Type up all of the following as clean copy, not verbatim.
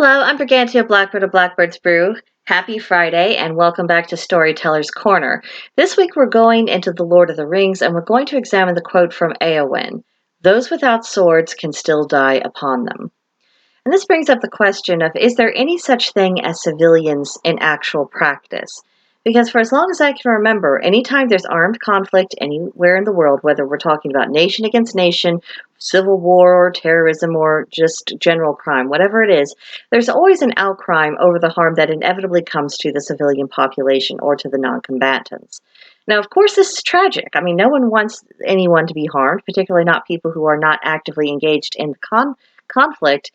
Hello, I'm Brigantia Blackbird of Blackbird's Brew. Happy Friday and welcome back to Storyteller's Corner. This week we're going into The Lord of the Rings and we're going to examine the quote from Éowyn, "Those without swords can still die upon them." And this brings up the question of, is there any such thing as civilians in actual practice? Because for as long as I can remember, anytime there's armed conflict anywhere in the world, whether we're talking about nation against nation, civil war, or terrorism, or just general crime, whatever it is, there's always an outcry over the harm that inevitably comes to the civilian population or to the non-combatants. Now, of course, this is tragic. I mean, no one wants anyone to be harmed, particularly not people who are not actively engaged in conflict.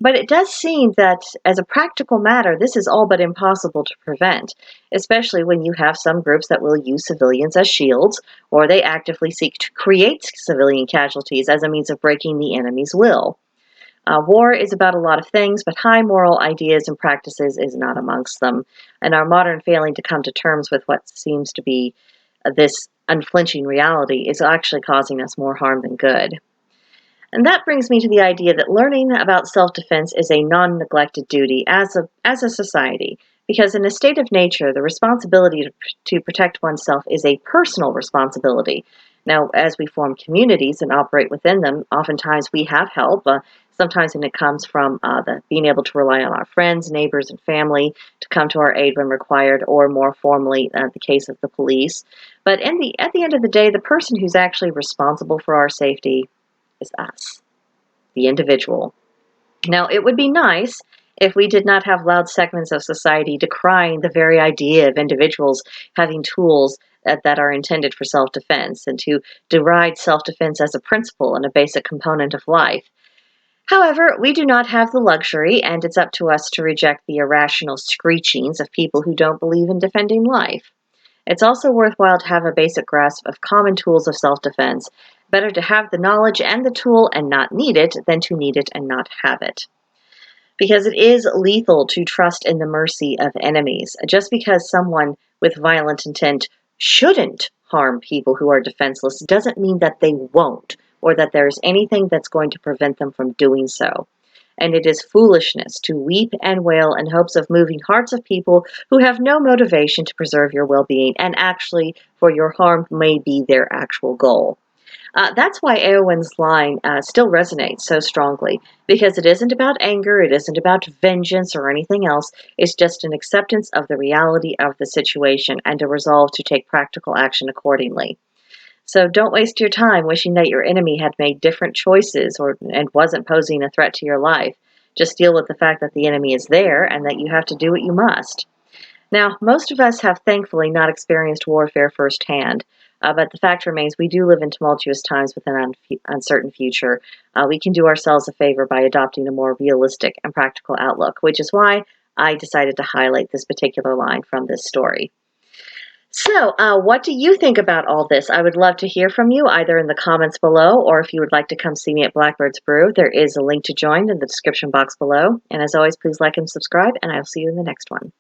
But it does seem that, as a practical matter, this is all but impossible to prevent, especially when you have some groups that will use civilians as shields, or they actively seek to create civilian casualties as a means of breaking the enemy's will. War is about a lot of things, but high moral ideas and practices is not amongst them, and our modern failing to come to terms with what seems to be this unflinching reality is actually causing us more harm than good. And that brings me to the idea that learning about self-defense is a non-neglected duty as a society, because in a state of nature, the responsibility to protect oneself is a personal responsibility. Now, as we form communities and operate within them, oftentimes we have help. Sometimes when it comes from being able to rely on our friends, neighbors, and family to come to our aid when required, or more formally, the case of the police. But at the end of the day, the person who's actually responsible for our safety is us, the individual. Now, it would be nice if we did not have loud segments of society decrying the very idea of individuals having tools that are intended for self-defense and to deride self-defense as a principle and a basic component of life. However, we do not have the luxury, and it's up to us to reject the irrational screechings of people who don't believe in defending life. It's also worthwhile to have a basic grasp of common tools of self-defense. Better to have the knowledge and the tool and not need it than to need it and not have it. Because it is lethal to trust in the mercy of enemies. Just because someone with violent intent shouldn't harm people who are defenseless doesn't mean that they won't, or that there's anything that's going to prevent them from doing so. And it is foolishness to weep and wail in hopes of moving hearts of people who have no motivation to preserve your well-being, and actually, for your harm may be their actual goal. That's why Éowyn's line still resonates so strongly, because it isn't about anger, it isn't about vengeance or anything else. It's just an acceptance of the reality of the situation and a resolve to take practical action accordingly. So don't waste your time wishing that your enemy had made different choices and wasn't posing a threat to your life. Just deal with the fact that the enemy is there and that you have to do what you must. Now, most of us have thankfully not experienced warfare firsthand, but the fact remains we do live in tumultuous times with an uncertain future. We can do ourselves a favor by adopting a more realistic and practical outlook, which is why I decided to highlight this particular line from this story. So, what do you think about all this? I would love to hear from you either in the comments below, or if you would like to come see me at Blackbird's Brew, there is a link to join in the description box below. And as always, please like and subscribe, and I'll see you in the next one.